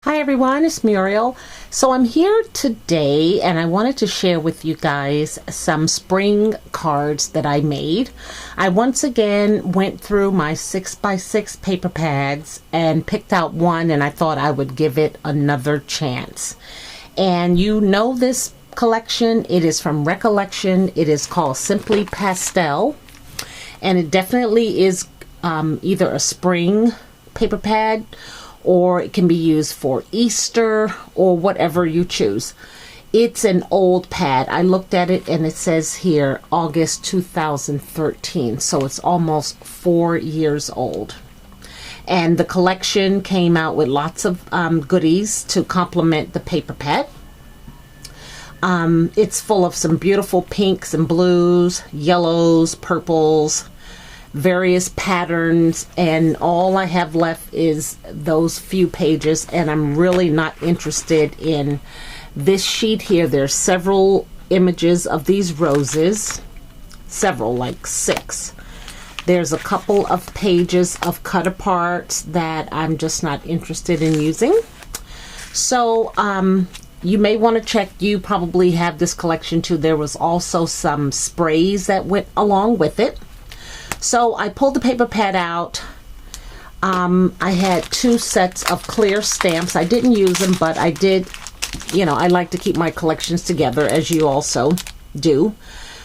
Hi everyone, it's Muriel. So I'm here today and I wanted to share with you guys some spring cards that I made. I once again went through my 6x6 paper pads and picked out one, and I thought I would give it another chance. And you know this collection, it is from Recollection. It is called Simply Pastel, and it definitely is either a spring paper pad, or it can be used for Easter or whatever you choose. It's an old pad. I looked at it and it says here August 2013, so it's almost 4 years old. And the collection came out with lots of goodies to complement the paper pad. It's full of some beautiful pinks and blues, yellows, purples, various patterns, and all I have left is those few pages, and I'm really not interested in this sheet here. There's several images of these roses, several, like 6. There's a couple of pages of cut aparts that I'm just not interested in using. So you may want to check. You probably have this collection too. There was also some sprays that went along with it. So I pulled the paper pad out. I had 2 sets of clear stamps. I didn't use them, but I did, I like to keep my collections together, as you also do.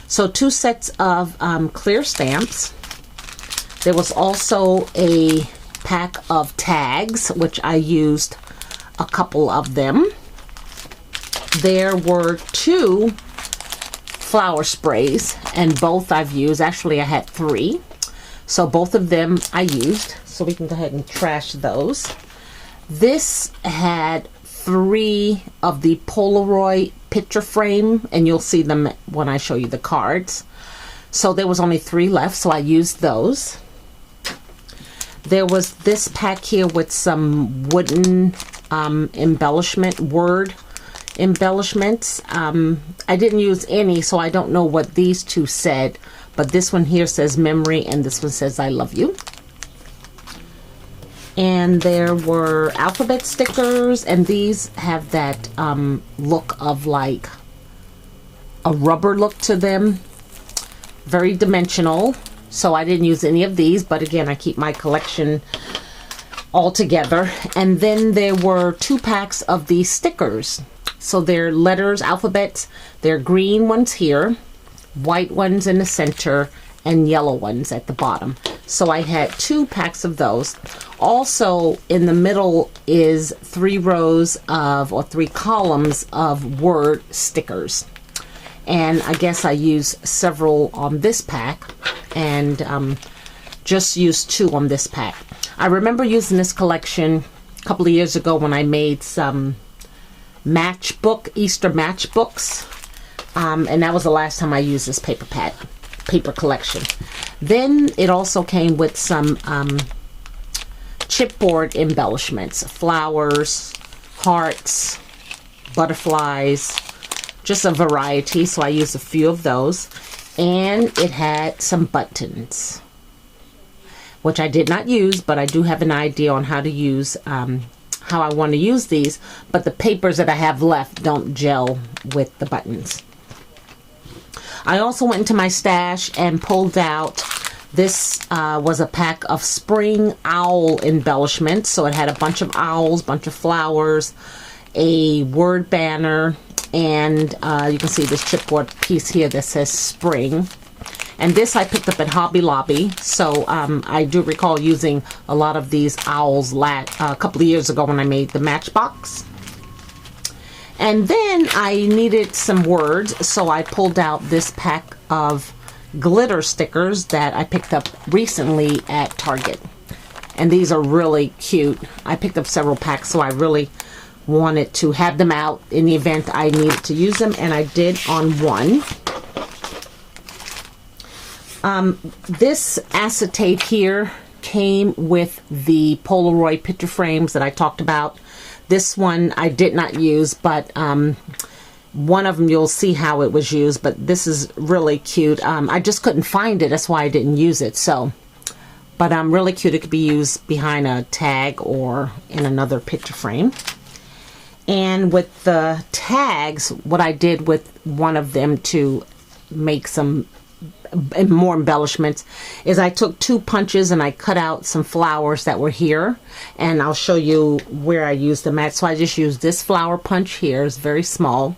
So 2 sets of clear stamps. There was also a pack of tags, which I used a couple of them. There were 2 flower sprays, and both I've used. Actually, I had 3, so both of them I used, so we can go ahead and trash those. This had 3 of the Polaroid picture frame, and you'll see them when I show you the cards. So there was only 3 left, so I used those. There was this pack here with some wooden embellishment, word embellishments. I didn't use any, so I don't know what these 2 said, but this one here says memory and this one says I love you. And there were alphabet stickers, and these have that look of like a rubber look to them, very dimensional. So I didn't use any of these, but again, I keep my collection all together. And then there were 2 packs of these stickers. So they're letters, alphabets. They're green ones here, white ones in the center, and yellow ones at the bottom. So I had 2 packs of those. Also in the middle is 3 rows of, or 3 columns of word stickers. And I guess I used several on this pack, and just used 2 on this pack. I remember using this collection a couple of years ago when I made some matchbook, Easter matchbooks, and that was the last time I used this paper collection. Then it also came with some chipboard embellishments, flowers, hearts, butterflies, just a variety, so I used a few of those. And it had some buttons, which I did not use, but I do have an idea on how to use how I want to use these, but the papers that I have left don't gel with the buttons. I also went into my stash and pulled out, this was a pack of spring owl embellishments. So it had a bunch of owls, bunch of flowers, a word banner, and you can see this chipboard piece here that says spring. And this I picked up at Hobby Lobby, so I do recall using a lot of these owls a couple of years ago when I made the Matchbox. And then I needed some words, so I pulled out this pack of glitter stickers that I picked up recently at Target. And these are really cute. I picked up several packs, so I really wanted to have them out in the event I needed to use them, and I did on one. This acetate here came with the Polaroid picture frames that I talked about. This one I did not use, but one of them you'll see how it was used, but this is really cute. I just couldn't find it, that's why I didn't use it. So, but really cute. It could be used behind a tag or in another picture frame. And with the tags, what I did with one of them to make some more embellishments is I took 2 punches and I cut out some flowers that were here, and I'll show you where I used them at. So I just used this flower punch here. It's very small.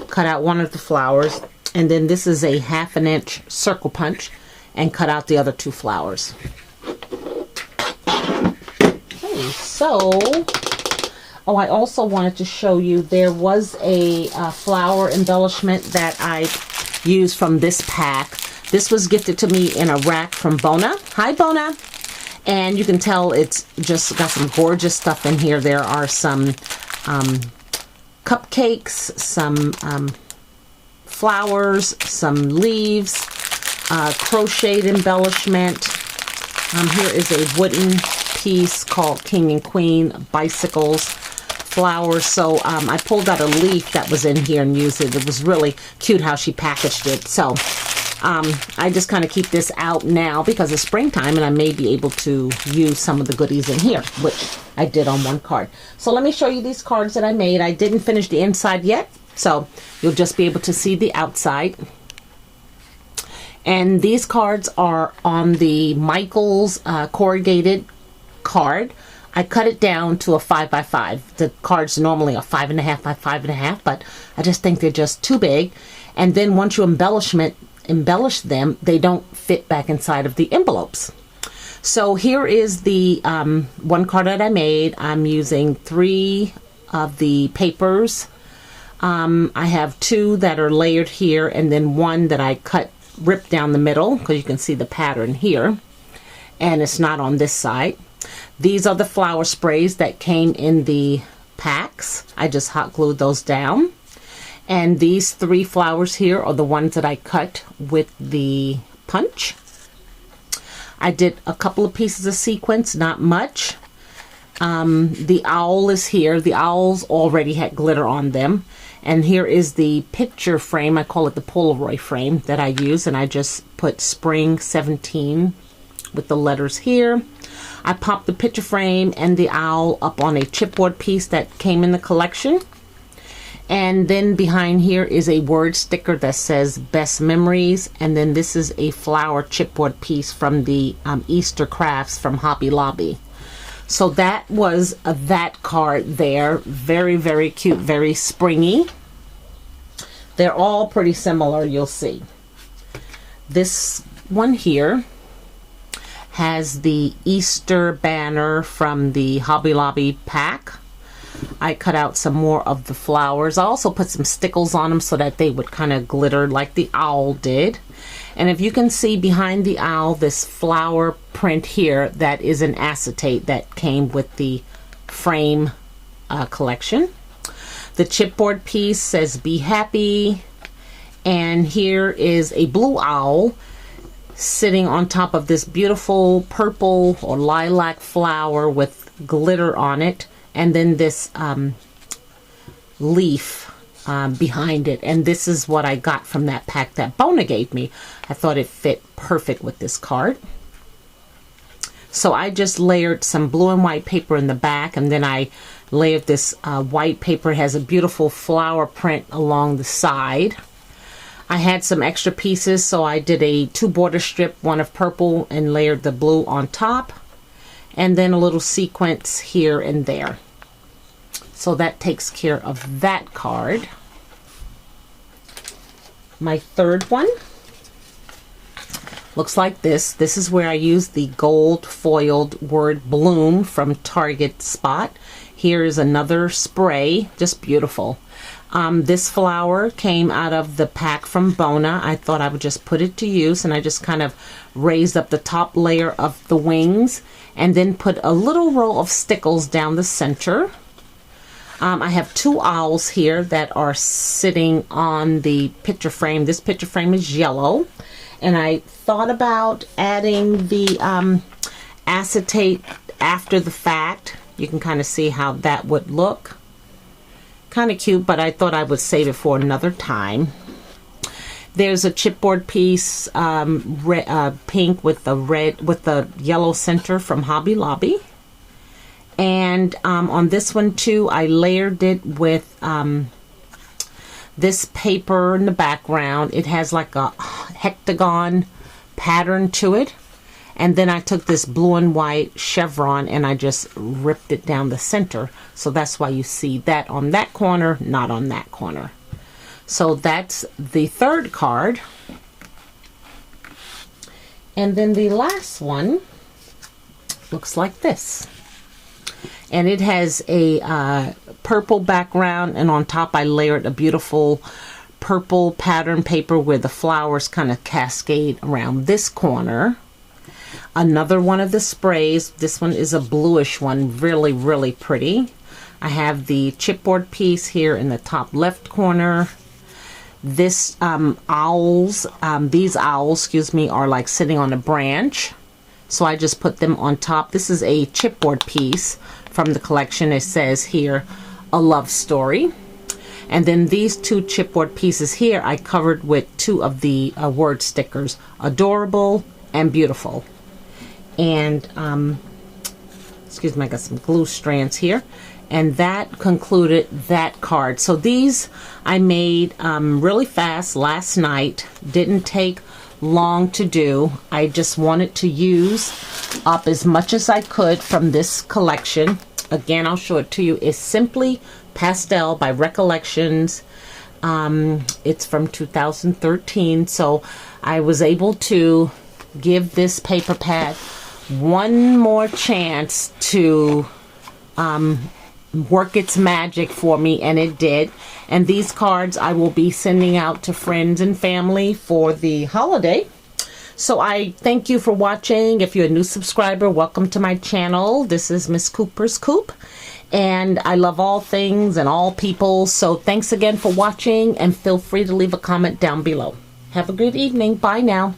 Cut out one of the flowers, and then this is a 1/2 inch circle punch and cut out the other 2 flowers. Okay, so I also wanted to show you there was a flower embellishment that I used from this pack. This was gifted to me in a rack from Bona. Hi, Bona. And you can tell it's just got some gorgeous stuff in here. There are some cupcakes, some flowers, some leaves, crocheted embellishment. Here is a wooden piece called King and Queen, bicycles, flowers. So I pulled out a leaf that was in here and used it. It was really cute how she packaged it. So I just kind of keep this out now because it's springtime and I may be able to use some of the goodies in here, which I did on one card. So let me show you these cards that I made. I didn't finish the inside yet, so you'll just be able to see the outside. And these cards are on the Michaels corrugated card. I cut it down to a 5x5. The cards normally are 5.5 by 5.5, but I just think they're just too big. And then once you embellish them, they don't fit back inside of the envelopes. So here is the one card that I made. I'm using 3 of the papers. I have 2 that are layered here, and then 1 that I ripped down the middle because you can see the pattern here, and it's not on this side. These are the flower sprays that came in the packs. I just hot glued those down. And these 3 flowers here are the ones that I cut with the punch. I did a couple of pieces of sequins, not much. The owl is here. The owls already had glitter on them. And here is the picture frame. I call it the Polaroid frame that I use. And I just put Spring 17 with the letters here. I popped the picture frame and the owl up on a chipboard piece that came in the collection. And then behind here is a word sticker that says Best Memories. And then this is a flower chipboard piece from the Easter Crafts from Hobby Lobby. So that was that card there. Very, very cute, very springy. They're all pretty similar, you'll see. This one here has the Easter banner from the Hobby Lobby pack. I cut out some more of the flowers. I also put some stickles on them so that they would kind of glitter like the owl did. And if you can see behind the owl, this flower print here, that is an acetate that came with the frame collection. The chipboard piece says Be Happy. And here is a blue owl sitting on top of this beautiful purple or lilac flower with glitter on it. And then this leaf behind it. And this is what I got from that pack that Bona gave me. I thought it fit perfect with this card. So I just layered some blue and white paper in the back, and then I layered this white paper. It has a beautiful flower print along the side. I had some extra pieces, so I did a 2 border strip, one of purple, and layered the blue on top. And then a little sequence here and there. So that takes care of that card. My third one looks like this. This is where I used the gold foiled word bloom from Target Spot. Here is another spray, just beautiful. This flower came out of the pack from Bona. I thought I would just put it to use, and I just kind of raised up the top layer of the wings and then put a little row of stickles down the center. I have 2 owls here that are sitting on the picture frame. This picture frame is yellow, and I thought about adding the acetate after the fact. You can kind of see how that would look. Kind of cute, but I thought I would save it for another time. There's a chipboard piece, pink with the yellow center from Hobby Lobby. And on this one too, I layered it with this paper in the background. It has like a hectagon pattern to it. And then I took this blue and white chevron and I just ripped it down the center. So that's why you see that on that corner, not on that corner. So that's the third card. And then the last one looks like this. And it has a purple background, and on top I layered a beautiful purple pattern paper where the flowers kind of cascade around this corner. Another one of the sprays, this one is a bluish one, really, really pretty. I have the chipboard piece here in the top left corner. This these owls, excuse me, are like sitting on a branch. So I just put them on top. This is a chipboard piece from the collection. It says here, A Love Story. And then these two chipboard pieces here, I covered with two of the word stickers, Adorable and Beautiful. And, excuse me, I got some glue strands here. And that concluded that card. So these I made really fast last night. Didn't take long to do. I just wanted to use up as much as I could from this collection. Again, I'll show it to you. It's Simply Pastel by Recollections. It's from 2013. So I was able to give this paper pad one more chance to work its magic for me, and it did. And these cards I will be sending out to friends and family for the holiday. So I thank you for watching. If you're a new subscriber, welcome to my channel. This is Miss Cooper's Coop, and I love all things and all people. So thanks again for watching, and feel free to leave a comment down below. Have a good evening. Bye now.